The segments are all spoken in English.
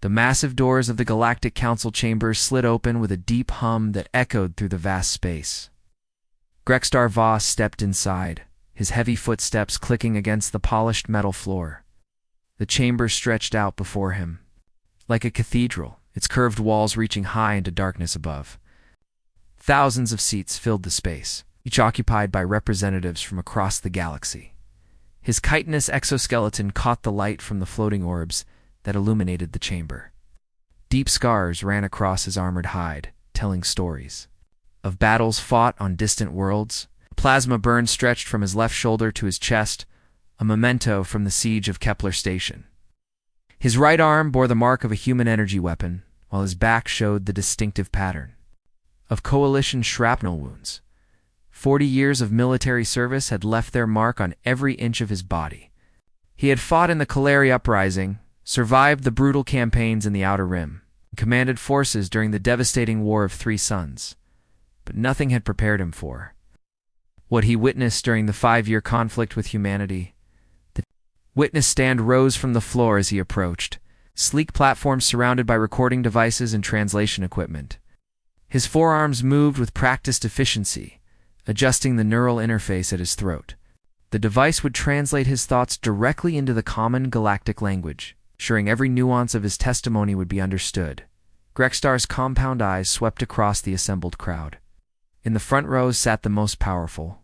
The massive doors of the Galactic Council chambers slid open with a deep hum that echoed through the vast space. Grexstar Voss stepped inside, his heavy footsteps clicking against the polished metal floor. The chamber stretched out before him, like a cathedral, its curved walls reaching high into darkness above. Thousands of seats filled the space, each occupied by representatives from across the galaxy. His chitinous exoskeleton caught the light from the floating orbs that illuminated the chamber. Deep scars ran across his armored hide, telling stories of battles fought on distant worlds. A plasma burn stretched from his left shoulder to his chest, a memento from the siege of Kepler Station. His right arm bore the mark of a human energy weapon, while his back showed the distinctive pattern of Coalition shrapnel wounds. 40 years of military service had left their mark on every inch of his body. He had fought in the Kalari Uprising, survived the brutal campaigns in the Outer Rim, and commanded forces during the devastating War of Three Suns. But nothing had prepared him for what he witnessed during the 5-year conflict with humanity. The witness stand rose from the floor as he approached, sleek platforms surrounded by recording devices and translation equipment. His forearms moved with practiced efficiency, adjusting the neural interface at his throat. The device would translate his thoughts directly into the common galactic language, ensuring every nuance of his testimony would be understood. Grexstar's compound eyes swept across the assembled crowd. In the front rows sat the most powerful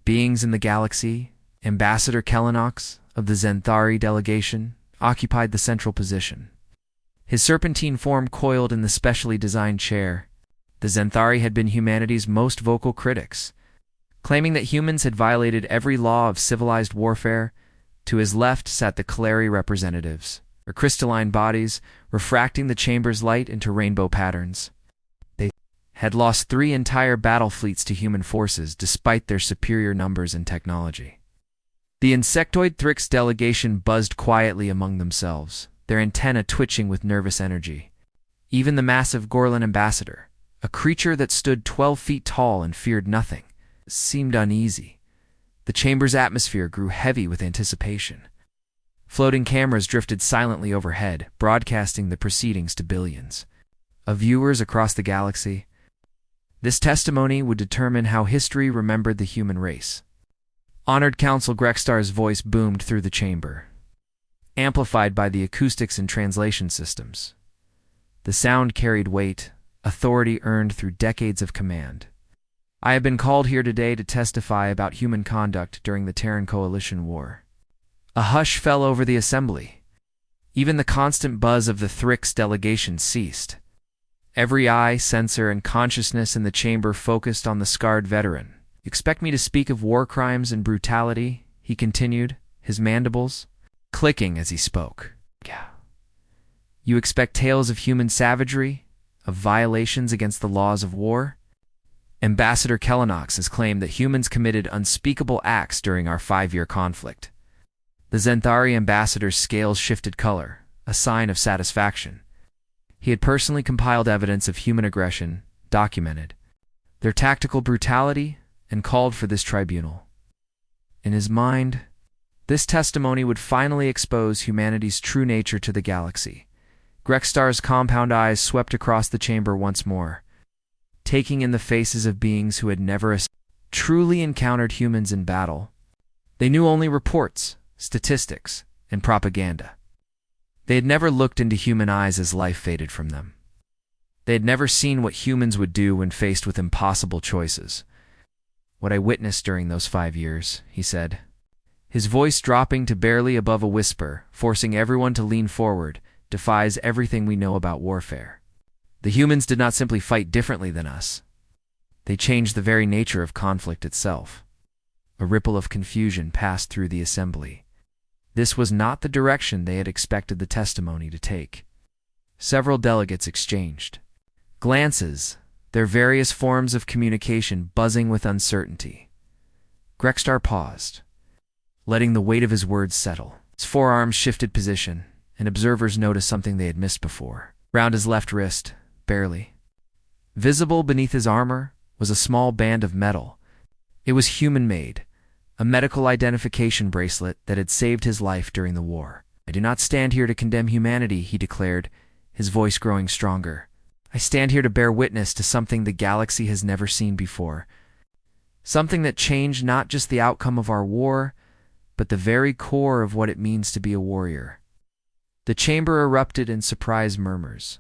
beings in the galaxy. Ambassador Kellenox of the Zenthari delegation occupied the central position. His serpentine form coiled in the specially designed chair. The Zenthari had been humanity's most vocal critics, claiming that humans had violated every law of civilized warfare. To his left sat the Kalari representatives, their crystalline bodies refracting the chamber's light into rainbow patterns. They had lost 3 entire battle fleets to human forces despite their superior numbers and technology. The insectoid Thrix delegation buzzed quietly among themselves, their antennae twitching with nervous energy. Even the massive Gorlan ambassador, a creature that stood 12 feet tall and feared nothing, seemed uneasy. The chamber's atmosphere grew heavy with anticipation. Floating cameras drifted silently overhead, broadcasting the proceedings to billions of viewers across the galaxy. This testimony would determine how history remembered the human race. Honored Council Grexstar's voice boomed through the chamber, amplified by the acoustics and translation systems. The sound carried weight, authority earned through decades of command. I have been called here today to testify about human conduct during the Terran Coalition War. A hush fell over the assembly. Even the constant buzz of the Thrix delegation ceased. Every eye, sensor, and consciousness in the chamber focused on the scarred veteran. "You expect me to speak of war crimes and brutality?" he continued, his mandibles clicking as he spoke. "You expect tales of human savagery, of violations against the laws of war?" Ambassador Kellenox has claimed that humans committed unspeakable acts during our 5-year conflict. The Zenthari ambassador's scales shifted color, a sign of satisfaction. He had personally compiled evidence of human aggression, documented their tactical brutality, and called for this tribunal. In his mind, this testimony would finally expose humanity's true nature to the galaxy. Grexstar's compound eyes swept across the chamber once more, taking in the faces of beings who had never truly encountered humans in battle. They knew only reports, statistics, and propaganda. They had never looked into human eyes as life faded from them. They had never seen what humans would do when faced with impossible choices. "What I witnessed during those 5 years," he said, his voice dropping to barely above a whisper, forcing everyone to lean forward, "defies everything we know about warfare. The humans did not simply fight differently than us. They changed the very nature of conflict itself." A ripple of confusion passed through the assembly. This was not the direction they had expected the testimony to take. Several delegates exchanged glances, their various forms of communication buzzing with uncertainty. Grexstar paused, letting the weight of his words settle. His forearms shifted position, and observers noticed something they had missed before. Round his left wrist, barely visible beneath his armor, was a small band of metal. It was human-made, a medical identification bracelet that had saved his life during the war. "I do not stand here to condemn humanity," he declared, his voice growing stronger. "I stand here to bear witness to something the galaxy has never seen before. Something that changed not just the outcome of our war, but the very core of what it means to be a warrior." The chamber erupted in surprised murmurs.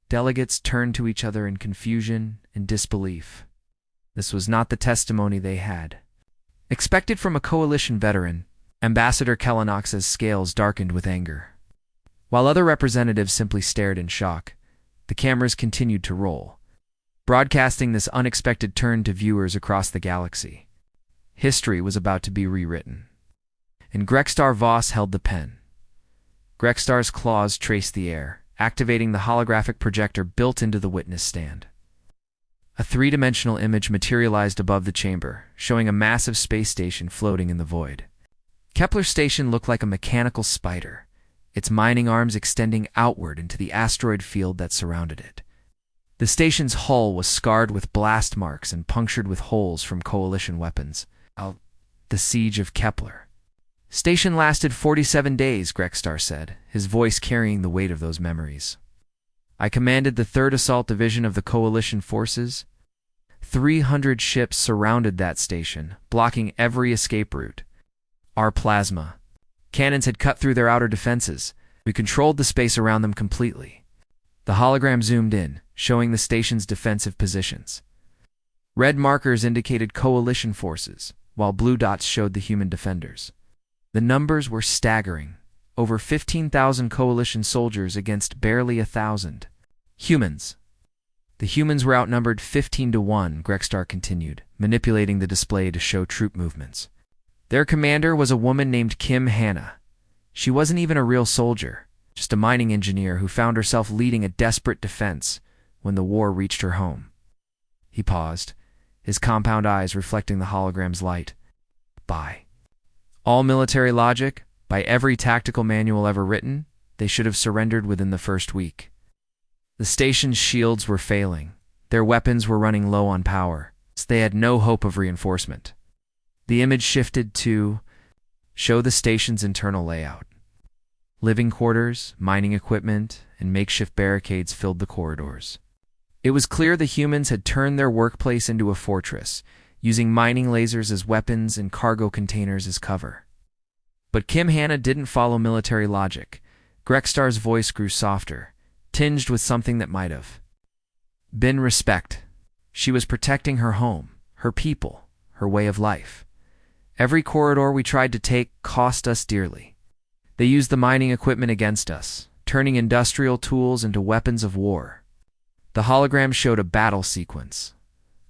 Delegates turned to each other in confusion and disbelief. This was not the testimony they had expected from a coalition veteran. Ambassador Kellenox's scales darkened with anger. While other representatives simply stared in shock, the cameras continued to roll, broadcasting this unexpected turn to viewers across the galaxy. History was about to be rewritten. And Grexstar Voss held the pen. Grexstar's claws traced the air, activating the holographic projector built into the witness stand. A three-dimensional image materialized above the chamber, showing a massive space station floating in the void. Kepler's station looked like a mechanical spider, its mining arms extending outward into the asteroid field that surrounded it. The station's hull was scarred with blast marks and punctured with holes from coalition weapons. The siege of Kepler. "Station lasted 47 days, Grexstar said, his voice carrying the weight of those memories. "I commanded the 3rd Assault Division of the Coalition forces. 300 ships surrounded that station, blocking every escape route. Our plasma cannons had cut through their outer defenses. We controlled the space around them completely." The hologram zoomed in, showing the station's defensive positions. Red markers indicated coalition forces, while blue dots showed the human defenders. The numbers were staggering. Over 15,000 coalition soldiers against barely 1,000 humans. The humans were outnumbered 15 to 1, Grexstar continued, manipulating the display to show troop movements. Their commander was a woman named Kim Hanna. She wasn't even a real soldier, just a mining engineer who found herself leading a desperate defense when the war reached her home. He paused, his compound eyes reflecting the hologram's light. By all military logic, by every tactical manual ever written, they should have surrendered within the first week. The station's shields were failing. Their weapons were running low on power, so they had no hope of reinforcement. The image shifted to show the station's internal layout. Living quarters, mining equipment, and makeshift barricades filled the corridors. It was clear the humans had turned their workplace into a fortress, using mining lasers as weapons and cargo containers as cover. But Kim Hanna didn't follow military logic. Grexstar's voice grew softer, tinged with something that might have been respect. She was protecting her home, her people, her way of life. Every corridor we tried to take cost us dearly. They used the mining equipment against us, turning industrial tools into weapons of war. The hologram showed a battle sequence.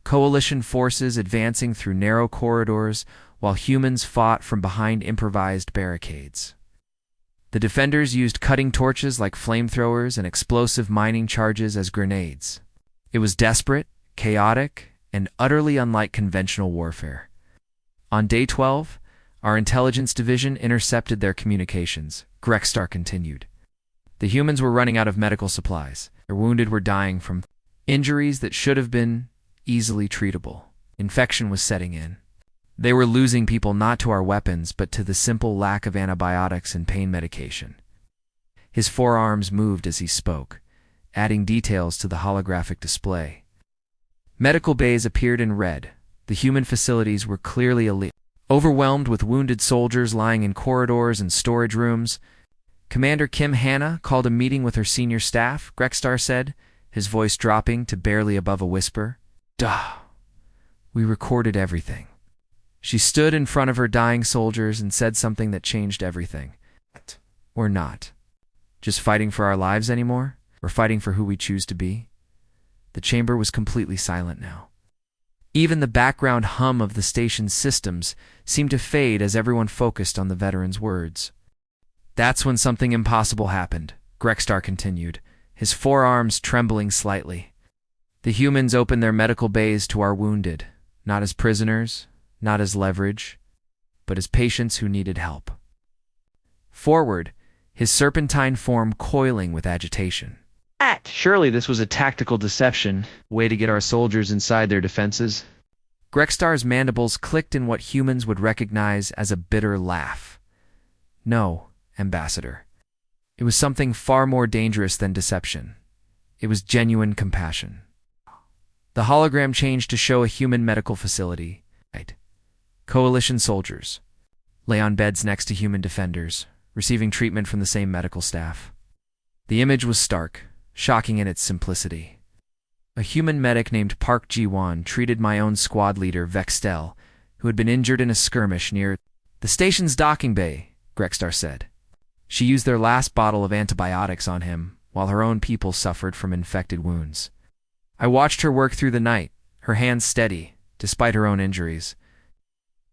Coalition forces advancing through narrow corridors while humans fought from behind improvised barricades. The defenders used cutting torches like flamethrowers and explosive mining charges as grenades. It was desperate, chaotic, and utterly unlike conventional warfare. On day 12, our intelligence division intercepted their communications, Grexstar continued. The humans were running out of medical supplies. Their wounded were dying from injuries that should have been easily treatable. Infection was setting in. They were losing people not to our weapons, but to the simple lack of antibiotics and pain medication. His forearms moved as he spoke, adding details to the holographic display. Medical bays appeared in red. The human facilities were clearly overwhelmed with wounded soldiers lying in corridors and storage rooms. Commander Kim Hanna called a meeting with her senior staff, Grexstar said, his voice dropping to barely above a whisper. Duh. We recorded everything. She stood in front of her dying soldiers and said something that changed everything. We're not just fighting for our lives anymore. We're fighting for who we choose to be. The chamber was completely silent now. Even the background hum of the station's systems seemed to fade as everyone focused on the veteran's words. That's when something impossible happened, Grexstar continued, his forearms trembling slightly. The humans opened their medical bays to our wounded, not as prisoners, not as leverage, but as patients who needed help. Forward, his serpentine form coiling with agitation. Surely this was a tactical deception, way to get our soldiers inside their defenses. Grexstar's mandibles clicked in what humans would recognize as a bitter laugh. No, Ambassador. It was something far more dangerous than deception. It was genuine compassion. The hologram changed to show a human medical facility. Coalition soldiers lay on beds next to human defenders, receiving treatment from the same medical staff. The image was stark, shocking in its simplicity. A human medic named Park Ji-won treated my own squad leader, Vextel, who had been injured in a skirmish near the station's docking bay, Grexstar said. She used their last bottle of antibiotics on him, while her own people suffered from infected wounds. I watched her work through the night, her hands steady, despite her own injuries.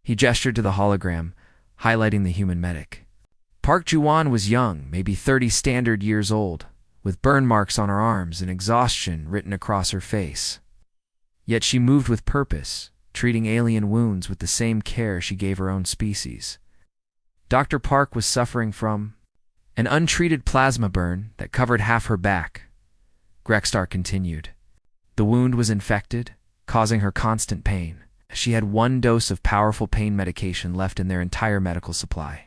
He gestured to the hologram, highlighting the human medic. Park Ji-won was young, maybe 30 standard years old, with burn marks on her arms and exhaustion written across her face. Yet she moved with purpose, treating alien wounds with the same care she gave her own species. Dr. Park was suffering from an untreated plasma burn that covered half her back. Grexstar continued. The wound was infected, causing her constant pain. She had 1 dose of powerful pain medication left in their entire medical supply.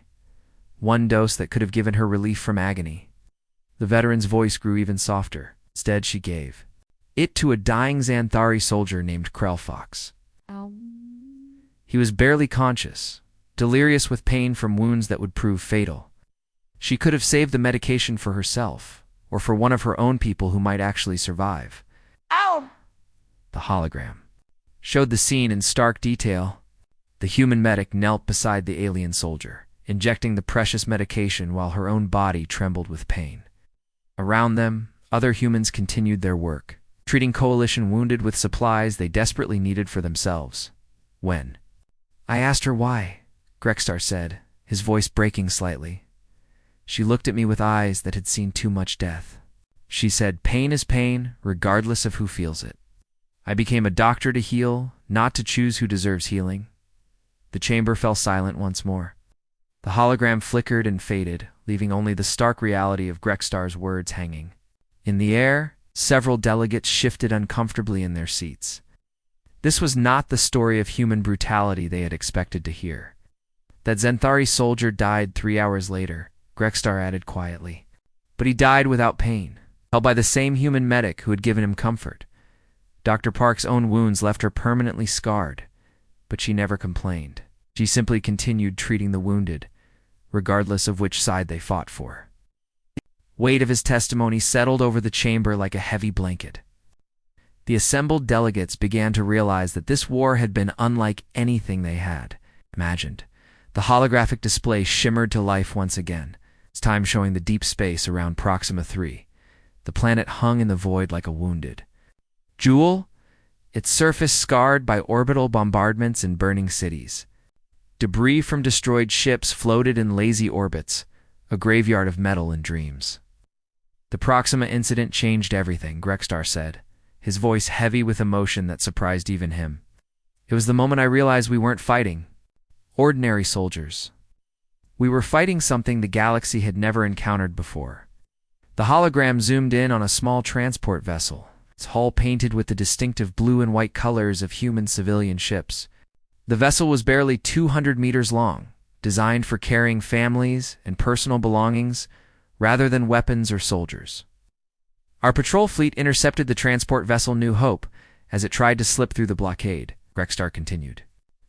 1 dose that could have given her relief from agony. The veteran's voice grew even softer. Instead, she gave it to a dying Xanthari soldier named Krellfox. He was barely conscious, delirious with pain from wounds that would prove fatal. She could have saved the medication for herself, or for one of her own people who might actually survive. Ow! The hologram showed the scene in stark detail. The human medic knelt beside the alien soldier, injecting the precious medication while her own body trembled with pain. Around them, other humans continued their work, treating coalition wounded with supplies they desperately needed for themselves. When I asked her why, Grexstar said, his voice breaking slightly. She looked at me with eyes that had seen too much death. She said, "Pain is pain, regardless of who feels it. I became a doctor to heal, not to choose who deserves healing." The chamber fell silent once more. The hologram flickered and faded, leaving only the stark reality of Grexstar's words hanging. In the air, several delegates shifted uncomfortably in their seats. This was not the story of human brutality they had expected to hear. That Xanthari soldier died 3 hours later, Grexstar added quietly. But he died without pain, held by the same human medic who had given him comfort. Dr. Park's own wounds left her permanently scarred, but she never complained. She simply continued treating the wounded, regardless of which side they fought for. The weight of his testimony settled over the chamber like a heavy blanket. The assembled delegates began to realize that this war had been unlike anything they had imagined. The holographic display shimmered to life once again, its time showing the deep space around Proxima 3. The planet hung in the void like a wounded jewel, its surface scarred by orbital bombardments and burning cities. Debris from destroyed ships floated in lazy orbits, a graveyard of metal and dreams. The Proxima incident changed everything, Grexstar said, his voice heavy with emotion that surprised even him. It was the moment I realized we weren't fighting ordinary soldiers. We were fighting something the galaxy had never encountered before. The hologram zoomed in on a small transport vessel, its hull painted with the distinctive blue and white colors of human civilian ships. The vessel was barely 200 meters long, designed for carrying families and personal belongings rather than weapons or soldiers. Our patrol fleet intercepted the transport vessel New Hope as it tried to slip through the blockade, Grexstar continued.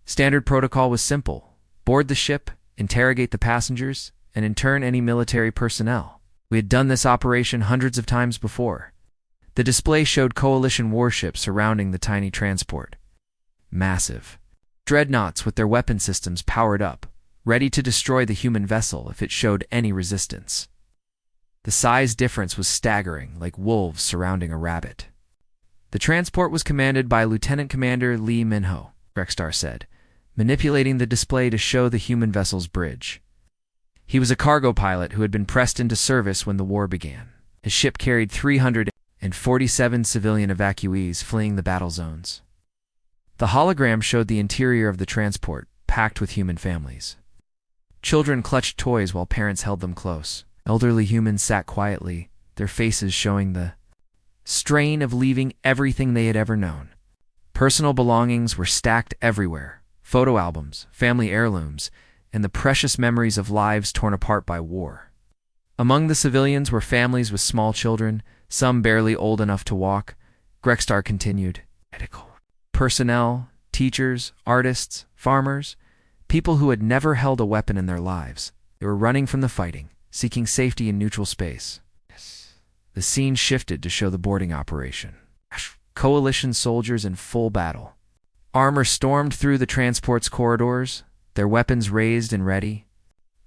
Standard protocol was simple: board the ship, interrogate the passengers, and intern any military personnel. We had done this operation hundreds of times before. The display showed coalition warships surrounding the tiny transport. Massive dreadnoughts with their weapon systems powered up, ready to destroy the human vessel if it showed any resistance. The size difference was staggering, like wolves surrounding a rabbit. The transport was commanded by Lieutenant Commander Lee Minho, Grexstar said, manipulating the display to show the human vessel's bridge. He was a cargo pilot who had been pressed into service when the war began. His ship carried 347 civilian evacuees fleeing the battle zones. The hologram showed the interior of the transport, packed with human families. Children clutched toys while parents held them close. Elderly humans sat quietly, their faces showing the strain of leaving everything they had ever known. Personal belongings were stacked everywhere: photo albums, family heirlooms, and the precious memories of lives torn apart by war. Among the civilians were families with small children, some barely old enough to walk. Grexstar continued. Medical personnel, teachers, artists, farmers, people who had never held a weapon in their lives. They were running from the fighting, seeking safety in neutral space. The scene shifted to show the boarding operation. Coalition soldiers in full battle. Armor stormed through the transport's corridors, their weapons raised and ready.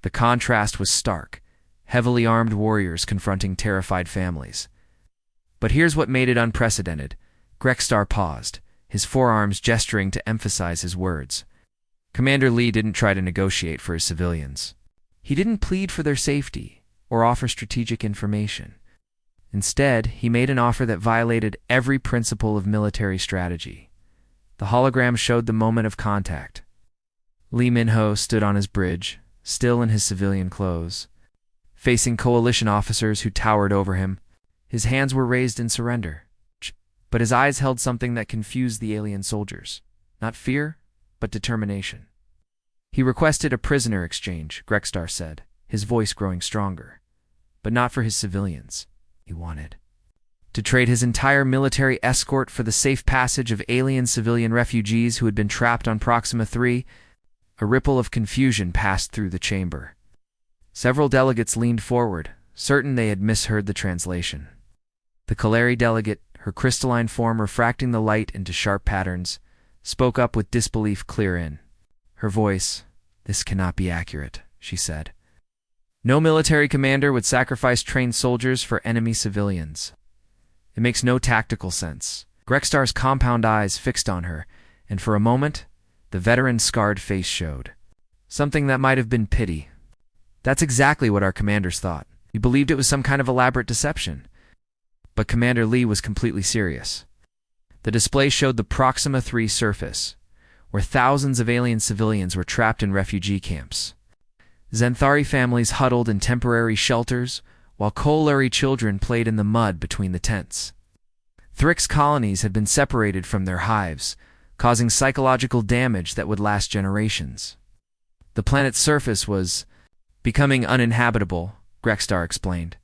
The contrast was stark, heavily armed warriors confronting terrified families. But here's what made it unprecedented. Grexstar paused, his forearms gesturing to emphasize his words. Commander Lee didn't try to negotiate for his civilians. He didn't plead for their safety or offer strategic information. Instead, he made an offer that violated every principle of military strategy. The hologram showed the moment of contact. Lee Min-ho stood on his bridge, still in his civilian clothes, facing coalition officers who towered over him. His hands were raised in surrender, but his eyes held something that confused the alien soldiers. Not fear, but determination. He requested a prisoner exchange, Grexstar said, his voice growing stronger. But not for his civilians. He wanted to trade his entire military escort for the safe passage of alien civilian refugees who had been trapped on Proxima 3. A ripple of confusion passed through the chamber. Several delegates leaned forward, certain they had misheard the translation. The Kaleri delegate, her crystalline form refracting the light into sharp patterns, spoke up with disbelief clear in her voice. "This cannot be accurate," she said. "No military commander would sacrifice trained soldiers for enemy civilians. It makes no tactical sense." Grexstar's compound eyes fixed on her, and for a moment, the veteran's scarred face showed. Something that might have been pity. "That's exactly what our commanders thought. We believed it was some kind of elaborate deception." But Commander Lee was completely serious. The display showed the Proxima 3 surface, where thousands of alien civilians were trapped in refugee camps. Xanthari families huddled in temporary shelters, while Kolari children played in the mud between the tents. Thrix colonies had been separated from their hives, causing psychological damage that would last generations. The planet's surface was becoming uninhabitable, Grexstar explained.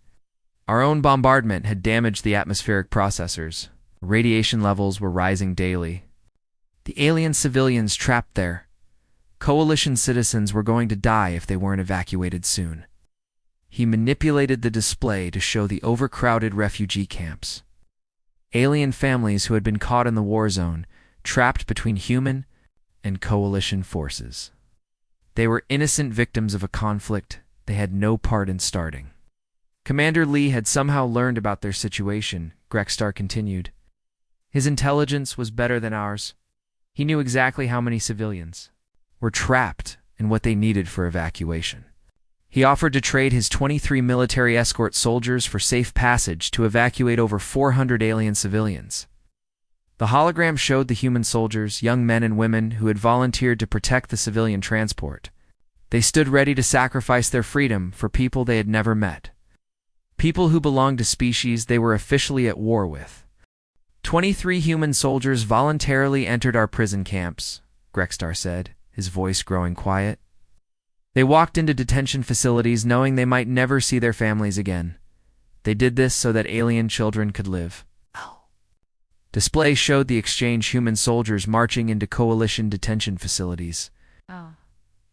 Our own bombardment had damaged the atmospheric processors. Radiation levels were rising daily. The alien civilians trapped there. Coalition citizens were going to die if they weren't evacuated soon. He manipulated the display to show the overcrowded refugee camps. Alien families who had been caught in the war zone, trapped between human and coalition forces. They were innocent victims of a conflict they had no part in starting. Commander Lee had somehow learned about their situation, Grexstar continued. His intelligence was better than ours. He knew exactly how many civilians were trapped and what they needed for evacuation. He offered to trade his 23 military escort soldiers for safe passage to evacuate over 400 alien civilians. The hologram showed the human soldiers, young men and women who had volunteered to protect the civilian transport. They stood ready to sacrifice their freedom for people they had never met. People who belonged to species they were officially at war with. 23 human soldiers voluntarily entered our prison camps, Grexstar said, his voice growing quiet. They walked into detention facilities knowing they might never see their families again. They did this so that alien children could live. Display showed the exchange human soldiers marching into coalition detention facilities.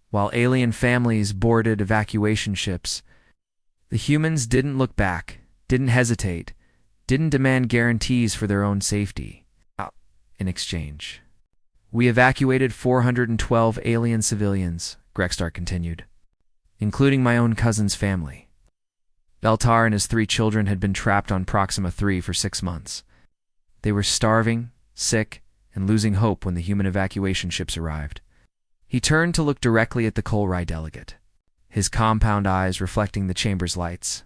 While alien families boarded evacuation ships, the humans didn't look back, didn't hesitate, didn't demand guarantees for their own safety. In exchange, we evacuated 412 alien civilians, Grexstar continued, including my own cousin's family. Beltar and his 3 children had been trapped on Proxima 3 for 6 months. They were starving, sick, and losing hope when the human evacuation ships arrived. He turned to look directly at the Kolrai delegate, his compound eyes reflecting the chamber's lights.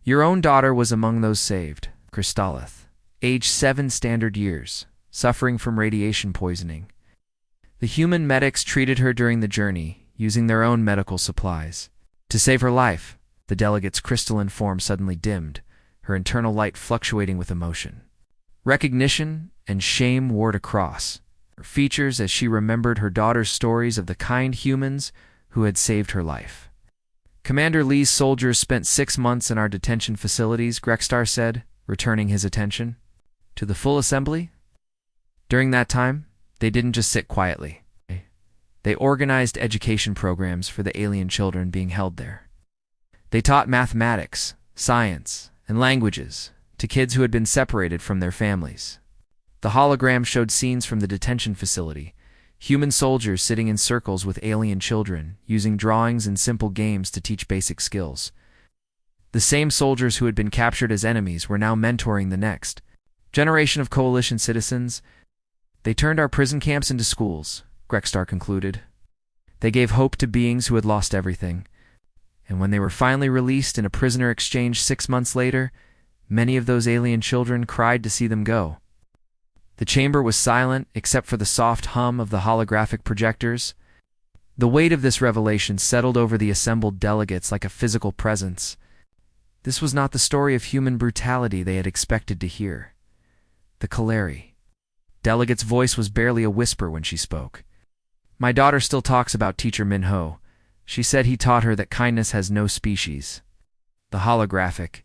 Your own daughter was among those saved, Kristallith, age 7 standard years, suffering from radiation poisoning. The human medics treated her during the journey, using their own medical supplies. To save her life, the delegate's crystalline form suddenly dimmed, her internal light fluctuating with emotion. Recognition and shame warred across her features as she remembered her daughter's stories of the kind humans who had saved her life. Commander Lee's soldiers spent 6 months in our detention facilities, Grexstar said, returning his attention. To the full assembly? During that time, they didn't just sit quietly. They organized education programs for the alien children being held there. They taught mathematics, science, and languages to kids who had been separated from their families. The hologram showed scenes from the detention facility, human soldiers sitting in circles with alien children, using drawings and simple games to teach basic skills. The same soldiers who had been captured as enemies were now mentoring the next generation of coalition citizens. They turned our prison camps into schools, Grexstar concluded. They gave hope to beings who had lost everything. And when they were finally released in a prisoner exchange 6 months later, many of those alien children cried to see them go. The chamber was silent except for the soft hum of the holographic projectors. The weight of this revelation settled over the assembled delegates like a physical presence. This was not the story of human brutality they had expected to hear. The Kaleri. Delegate's voice was barely a whisper when she spoke. My daughter still talks about Teacher Min-ho. She said he taught her that kindness has no species. The holographic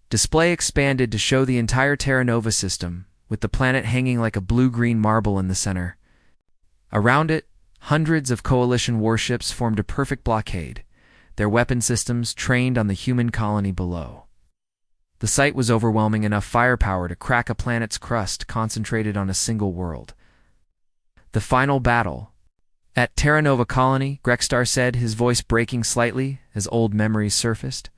display expanded to show the entire Terra Nova system, with the planet hanging like a blue-green marble in the center. Around it, hundreds of coalition warships formed a perfect blockade, their weapon systems trained on the human colony below. The sight was overwhelming enough firepower to crack a planet's crust concentrated on a single world. The final battle. At Terra Nova Colony, Grexstar said, his voice breaking slightly as old memories surfaced.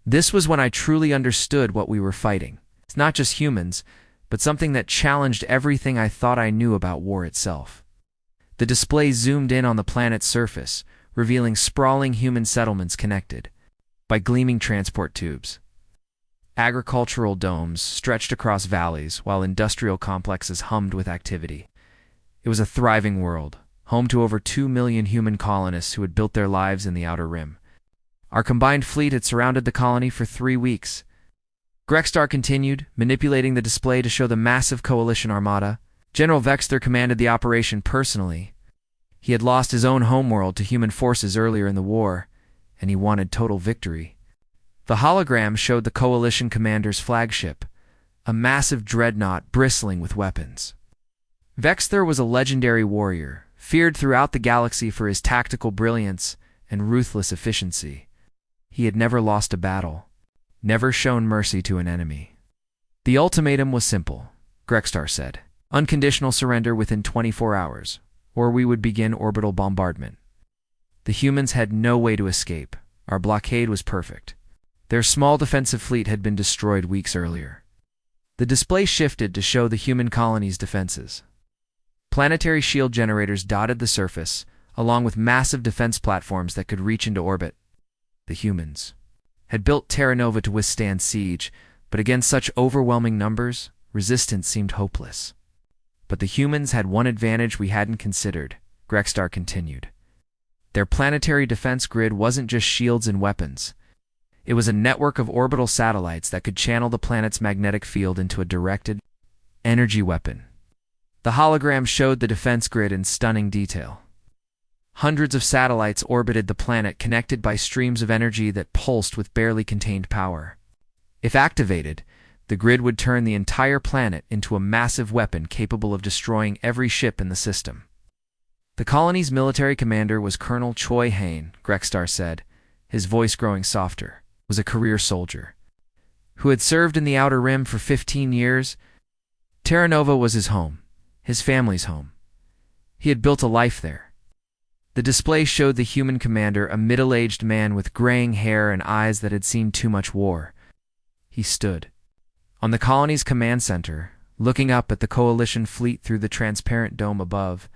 This was when I truly understood what we were fighting. It's not just humans, but something that challenged everything I thought I knew about war itself. The display zoomed in on the planet's surface, revealing sprawling human settlements connected by gleaming transport tubes. Agricultural domes stretched across valleys while industrial complexes hummed with activity. It was a thriving world, home to over 2 million human colonists who had built their lives in the Outer Rim. Our combined fleet had surrounded the colony for 3 weeks. Grexstar continued, manipulating the display to show the massive coalition armada. General Vexter commanded the operation personally. He had lost his own homeworld to human forces earlier in the war, and he wanted total victory. The hologram showed the coalition commander's flagship, a massive dreadnought bristling with weapons. Vexter was a legendary warrior, feared throughout the galaxy for his tactical brilliance and ruthless efficiency. He had never lost a battle, never shown mercy to an enemy. The ultimatum was simple, Grexstar said. Unconditional surrender within 24 hours, or we would begin orbital bombardment. The humans had no way to escape. Our blockade was perfect. Their small defensive fleet had been destroyed weeks earlier. The display shifted to show the human colony's defenses. Planetary shield generators dotted the surface, along with massive defense platforms that could reach into orbit. The humans had built Terra Nova to withstand siege, but against such overwhelming numbers, resistance seemed hopeless. But the humans had one advantage we hadn't considered, Grexstar continued. Their planetary defense grid wasn't just shields and weapons. It was a network of orbital satellites that could channel the planet's magnetic field into a directed energy weapon. The hologram showed the defense grid in stunning detail. Hundreds of satellites orbited the planet, connected by streams of energy that pulsed with barely contained power. If activated, the grid would turn the entire planet into a massive weapon capable of destroying every ship in the system. The colony's military commander was Colonel Choi Hain, Grexstar said, his voice growing softer. Was a career soldier who had served in the Outer Rim for 15 years. Terra Nova was his home, his family's home. He had built a life there. The display showed the human commander, a middle-aged man with graying hair and eyes that had seen too much war. He stood on the colony's command center, looking up at the coalition fleet through the transparent dome above.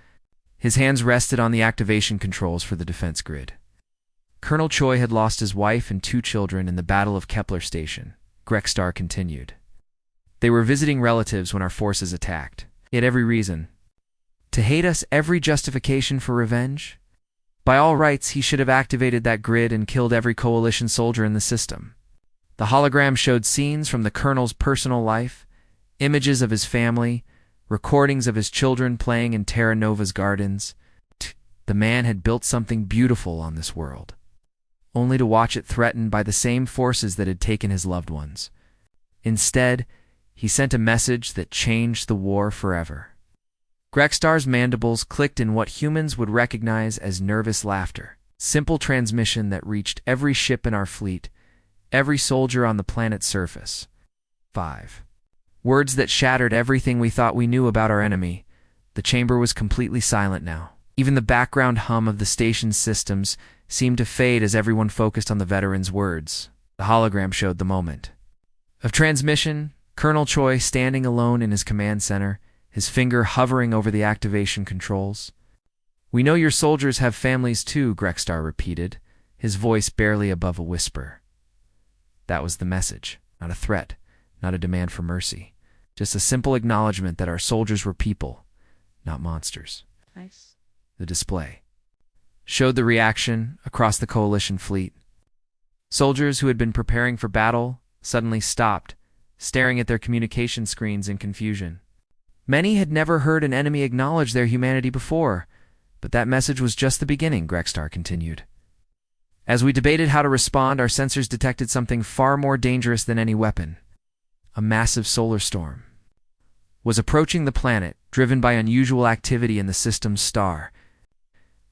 His hands rested on the activation controls for the defense grid. Colonel Choi had lost his wife and 2 children in the Battle of Kepler Station, Grexstar continued. They were visiting relatives when our forces attacked. He had every reason to hate us, every justification for revenge. By all rights, he should have activated that grid and killed every coalition soldier in the system. The hologram showed scenes from the colonel's personal life, images of his family, recordings of his children playing in Terra Nova's gardens. The man had built something beautiful on this world. only to watch it threatened by the same forces that had taken his loved ones. Instead, he sent a message that changed the war forever. Grextar's mandibles clicked in what humans would recognize as nervous laughter. Simple transmission that reached every ship in our fleet, every soldier on the planet's surface. 5. Words that shattered everything we thought we knew about our enemy. The chamber was completely silent now. Even the background hum of the station's systems seemed to fade as everyone focused on the veteran's words. The hologram showed the moment of transmission, Colonel Choi standing alone in his command center, his finger hovering over the activation controls. "We know your soldiers have families too," Grextar repeated, his voice barely above a whisper. That was the message, not a threat, not a demand for mercy. Just a simple acknowledgement that our soldiers were people, not monsters. Nice. The display showed the reaction across the coalition fleet. Soldiers who had been preparing for battle suddenly stopped, staring at their communication screens in confusion. Many had never heard an enemy acknowledge their humanity before, but that message was just the beginning, Grextar continued. As we debated how to respond, our sensors detected something far more dangerous than any weapon. A massive solar storm was approaching the planet, driven by unusual activity in the system's star.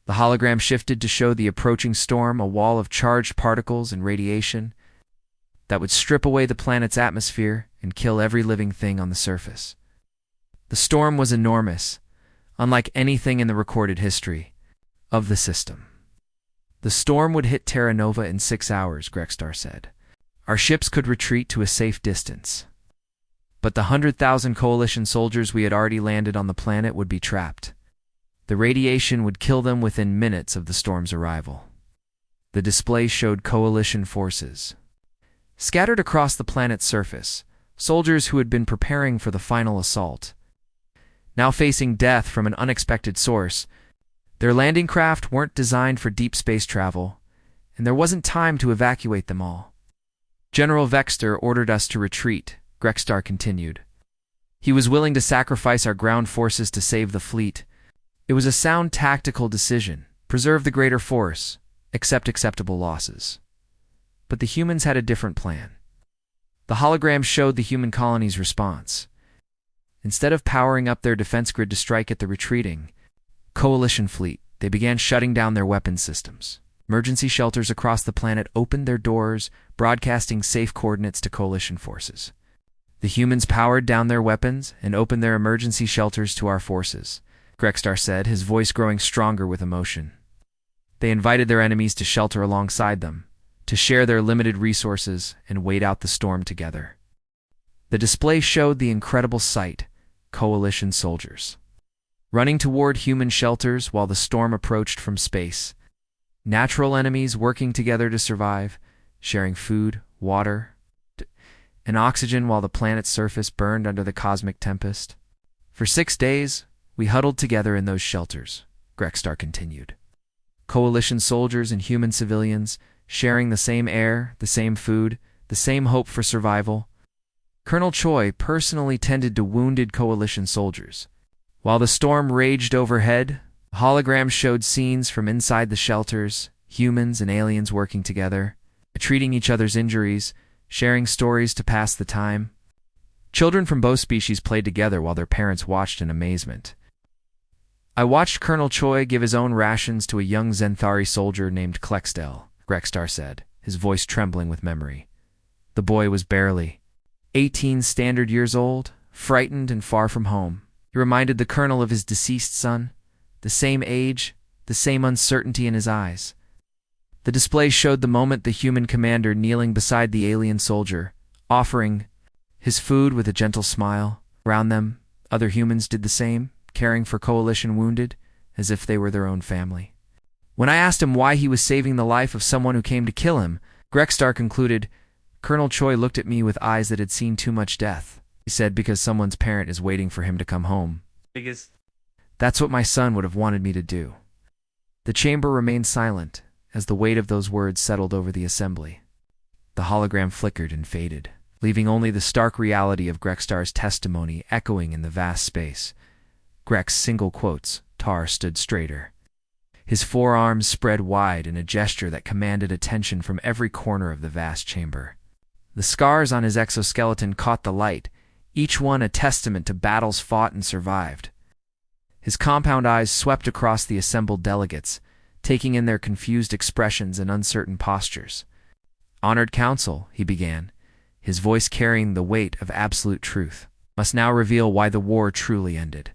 The hologram shifted to show the approaching storm, a wall of charged particles and radiation that would strip away the planet's atmosphere and kill every living thing on the surface. The storm was enormous, unlike anything in the recorded history of the system. The storm would hit Terra Nova in 6 hours, Grextar said. Our ships could retreat to a safe distance. But the 100,000 coalition soldiers we had already landed on the planet would be trapped. The radiation would kill them within minutes of the storm's arrival. The display showed coalition forces scattered across the planet's surface, soldiers who had been preparing for the final assault. Now facing death from an unexpected source, their landing craft weren't designed for deep space travel, and there wasn't time to evacuate them all. General Vexter ordered us to retreat, Grextar continued. He was willing to sacrifice our ground forces to save the fleet. It was a sound tactical decision. Preserve the greater force, accept acceptable losses. But the humans had a different plan. The hologram showed the human colony's response. Instead of powering up their defense grid to strike at the retreating coalition fleet, they began shutting down their weapons systems. Emergency shelters across the planet opened their doors, broadcasting safe coordinates to coalition forces. The humans powered down their weapons and opened their emergency shelters to our forces, Grextar said, his voice growing stronger with emotion. They invited their enemies to shelter alongside them, to share their limited resources and wait out the storm together. The display showed the incredible sight: coalition soldiers running toward human shelters while the storm approached from space. Natural enemies working together to survive, sharing food, water, and oxygen while the planet's surface burned under the cosmic tempest. For 6 days, we huddled together in those shelters, Grextar continued. Coalition soldiers and human civilians, sharing the same air, the same food, the same hope for survival. Colonel Choi personally tended to wounded coalition soldiers. While the storm raged overhead, holograms showed scenes from inside the shelters, humans and aliens working together, treating each other's injuries, sharing stories to pass the time. Children from both species played together while their parents watched in amazement. I watched Colonel Choi give his own rations to a young Zenthari soldier named Klexdel, Grextar said, his voice trembling with memory. The boy was barely 18 standard years old, frightened and far from home. He reminded the colonel of his deceased son, the same age, the same uncertainty in his eyes. The display showed the moment the human commander kneeling beside the alien soldier, offering his food with a gentle smile. Around them, other humans did the same, caring for coalition wounded, as if they were their own family. When I asked him why he was saving the life of someone who came to kill him, Grextar concluded, Colonel Choi looked at me with eyes that had seen too much death. He said, because someone's parent is waiting for him to come home. That's what my son would have wanted me to do. The chamber remained silent as the weight of those words settled over the assembly. The hologram flickered and faded, leaving only the stark reality of Grextar's testimony echoing in the vast space. Grex's single quotes, Tar stood straighter. his forearms spread wide in a gesture that commanded attention from every corner of the vast chamber. The scars on his exoskeleton caught the light, each one a testament to battles fought and survived. His compound eyes swept across the assembled delegates, taking in their confused expressions and uncertain postures. "Honored Council," he began, his voice carrying the weight of absolute truth, "must now reveal why the war truly ended.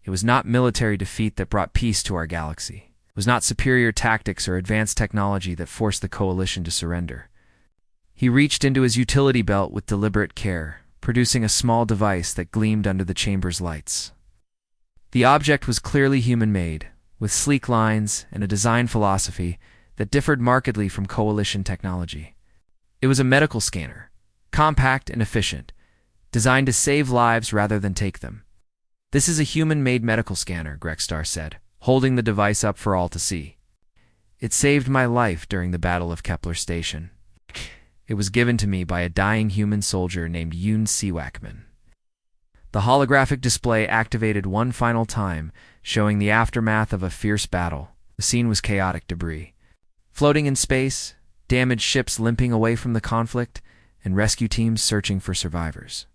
It was not military defeat that brought peace to our galaxy. It was not superior tactics or advanced technology that forced the Coalition to surrender." He reached into his utility belt with deliberate care, producing a small device that gleamed under the chamber's lights. The object was clearly human-made, with sleek lines and a design philosophy that differed markedly from Coalition technology. It was a medical scanner, compact and efficient, designed to save lives rather than take them. "This is a human-made medical scanner," Grexstar said, holding the device up for all to see. "It saved my life during the Battle of Kepler Station. It was given to me by a dying human soldier named Yoon Siwakman." The holographic display activated one final time, showing the aftermath of a fierce battle. The scene was chaotic debris floating in space, damaged ships limping away from the conflict, and rescue teams searching for survivors.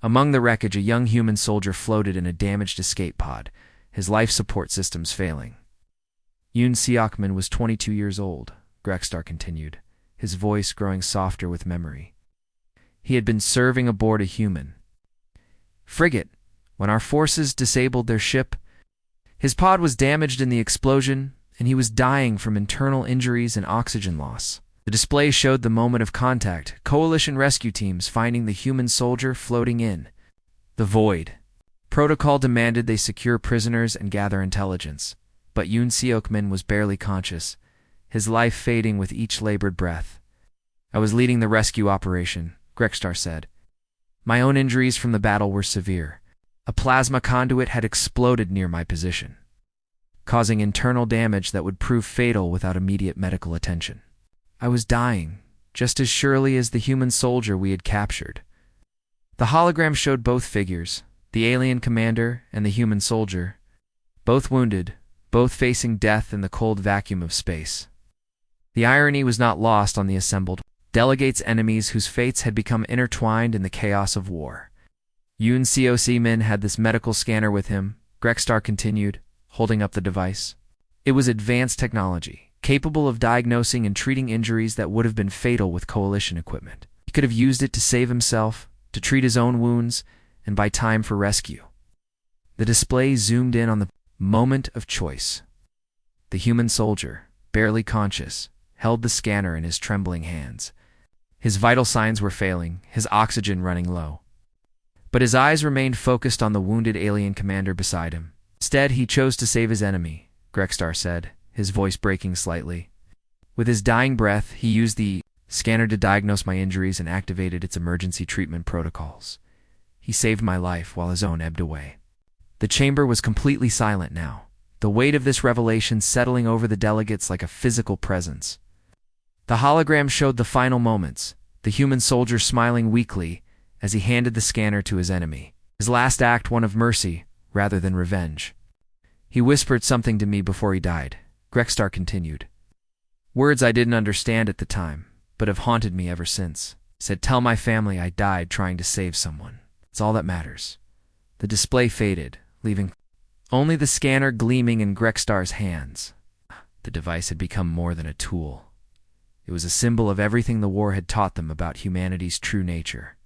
Among the wreckage, a young human soldier floated in a damaged escape pod, his life support systems failing. Yoon Siwakman was 22 years old, Grexstar continued, his voice growing softer with memory. He had been serving aboard a human frigate when our forces disabled their ship. His pod was damaged in the explosion, and he was dying from internal injuries and oxygen loss. The display showed the moment of contact, Coalition rescue teams finding the human soldier floating in the void. Protocol demanded they secure prisoners and gather intelligence, but Yoon Siwakman was barely conscious, his life fading with each labored breath. "I was leading the rescue operation," Grexstar said. "My own injuries from the battle were severe. A plasma conduit had exploded near my position, causing internal damage that would prove fatal without immediate medical attention. I was dying, just as surely as the human soldier we had captured." The hologram showed both figures, the alien commander and the human soldier, both wounded, both facing death in the cold vacuum of space. The irony was not lost on the assembled delegates' enemies whose fates had become intertwined in the chaos of war. Yoon Siwakman had this medical scanner with him, Grexstar continued, holding up the device. It was advanced technology, capable of diagnosing and treating injuries that would have been fatal with Coalition equipment. He could have used it to save himself, to treat his own wounds, and buy time for rescue. The display zoomed in on the moment of choice. The human soldier, barely conscious, held the scanner in his trembling hands. His vital signs were failing, his oxygen running low. But his eyes remained focused on the wounded alien commander beside him. Instead, he chose to save his enemy, Grexstar said, his voice breaking slightly. With his dying breath, he used the scanner to diagnose my injuries and activated its emergency treatment protocols. He saved my life while his own ebbed away. The chamber was completely silent now, the weight of this revelation settling over the delegates like a physical presence. The hologram showed the final moments, the human soldier smiling weakly as he handed the scanner to his enemy, his last act one of mercy rather than revenge. "He whispered something to me before he died," Grexstar continued. "Words I didn't understand at the time, but have haunted me ever since. He said, 'Tell my family I died trying to save someone. It's all that matters.'" The display faded, leaving only the scanner gleaming in Grexstar's hands. The device had become more than a tool. It was a symbol of everything the war had taught them about humanity's true nature.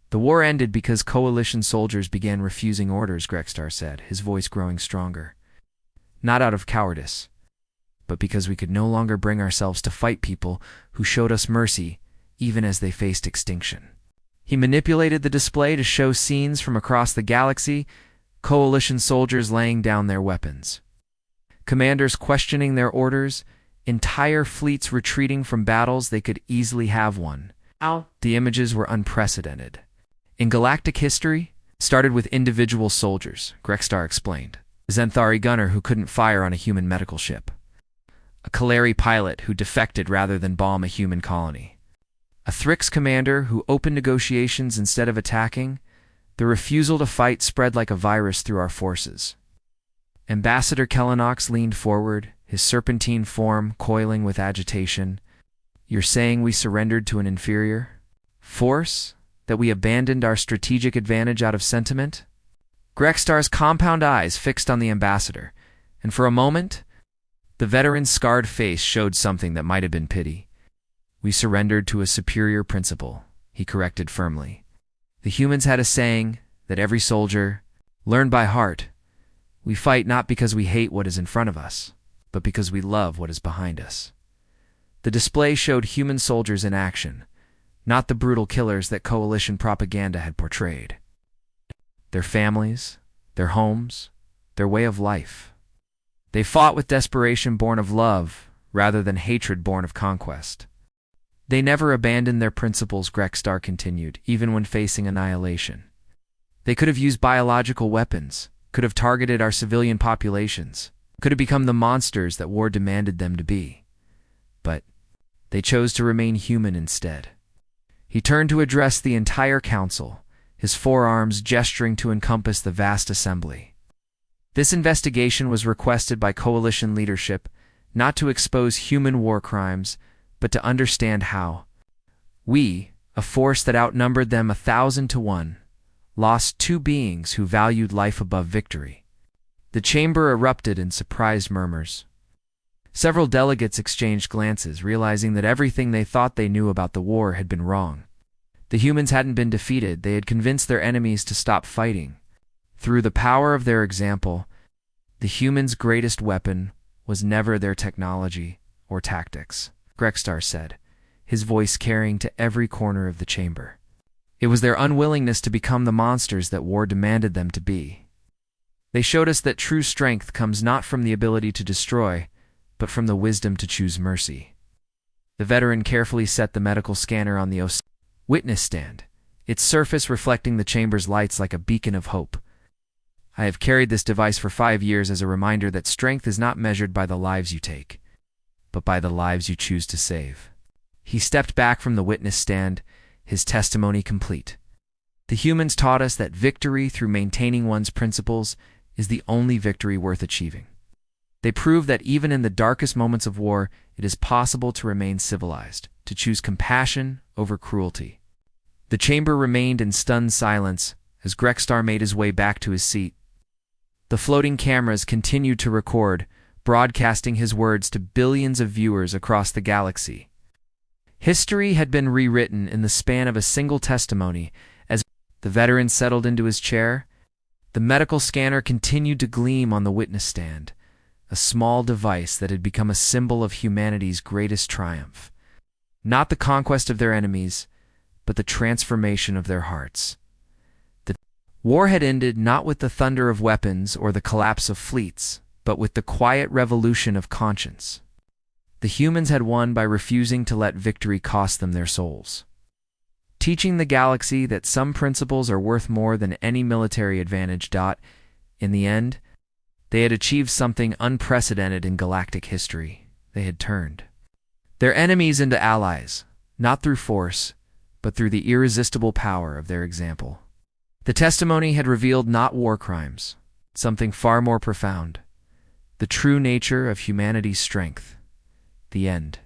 "The war ended because Coalition soldiers began refusing orders," Grexstar said, his voice growing stronger. "Not out of cowardice, but because we could no longer bring ourselves to fight people who showed us mercy even as they faced extinction." He manipulated the display to show scenes from across the galaxy, Coalition soldiers laying down their weapons, commanders questioning their orders, entire fleets retreating from battles they could easily have won. The images were unprecedented. In galactic history, started with individual soldiers, Grexstar explained. A Zenthari gunner who couldn't fire on a human medical ship. A Kaleri pilot who defected rather than bomb a human colony. A Thrix commander who opened negotiations instead of attacking. The refusal to fight spread like a virus through our forces. Ambassador Kellenox leaned forward, his serpentine form coiling with agitation. "You're saying we surrendered to an inferior force? That we abandoned our strategic advantage out of sentiment?" Grexstar's compound eyes fixed on the ambassador, and for a moment, the veteran's scarred face showed something that might have been pity. "We surrendered to a superior principle," he corrected firmly. "The humans had a saying that every soldier learned by heart. We fight not because we hate what is in front of us, but because we love what is behind us." The display showed human soldiers in action, not the brutal killers that coalition propaganda had portrayed. Their families, their homes, their way of life. They fought with desperation born of love rather than hatred born of conquest. "They never abandoned their principles," Grexstar continued, "even when facing annihilation. They could have used biological weapons, could have targeted our civilian populations, could have become the monsters that war demanded them to be. But they chose to remain human instead." He turned to address the entire council, his forearms gesturing to encompass the vast assembly. This investigation was requested by coalition leadership, not to expose human war crimes, but to understand how we, a force that outnumbered them 1,000 to 1, lost two beings who valued life above victory. The chamber erupted in surprised murmurs. Several delegates exchanged glances, realizing that everything they thought they knew about the war had been wrong. The humans hadn't been defeated, they had convinced their enemies to stop fighting. Through the power of their example, the humans' greatest weapon was never their technology or tactics, Grexstar said, his voice carrying to every corner of the chamber. It was their unwillingness to become the monsters that war demanded them to be. "They showed us that true strength comes not from the ability to destroy, but from the wisdom to choose mercy." The veteran carefully set the medical scanner on the witness stand, its surface reflecting the chamber's lights like a beacon of hope. "I have carried this device for 5 years as a reminder that strength is not measured by the lives you take, but by the lives you choose to save." He stepped back from the witness stand, his testimony complete. "The humans taught us that victory through maintaining one's principles is the only victory worth achieving. They proved that even in the darkest moments of war, it is possible to remain civilized, to choose compassion over cruelty." The chamber remained in stunned silence as Grexstar made his way back to his seat. The floating cameras continued to record, broadcasting his words to billions of viewers across the galaxy. History had been rewritten in the span of a single testimony. As the veteran settled into his chair, the medical scanner continued to gleam on the witness stand, a small device that had become a symbol of humanity's greatest triumph. Not the conquest of their enemies, but the transformation of their hearts. The war had ended not with the thunder of weapons or the collapse of fleets, but with the quiet revolution of conscience. The humans had won by refusing to let victory cost them their souls, teaching the galaxy that some principles are worth more than any military advantage. In the end, they had achieved something unprecedented in galactic history. They had turned their enemies into allies, not through force, but through the irresistible power of their example. The testimony had revealed not war crimes, something far more profound, the true nature of humanity's strength. The end.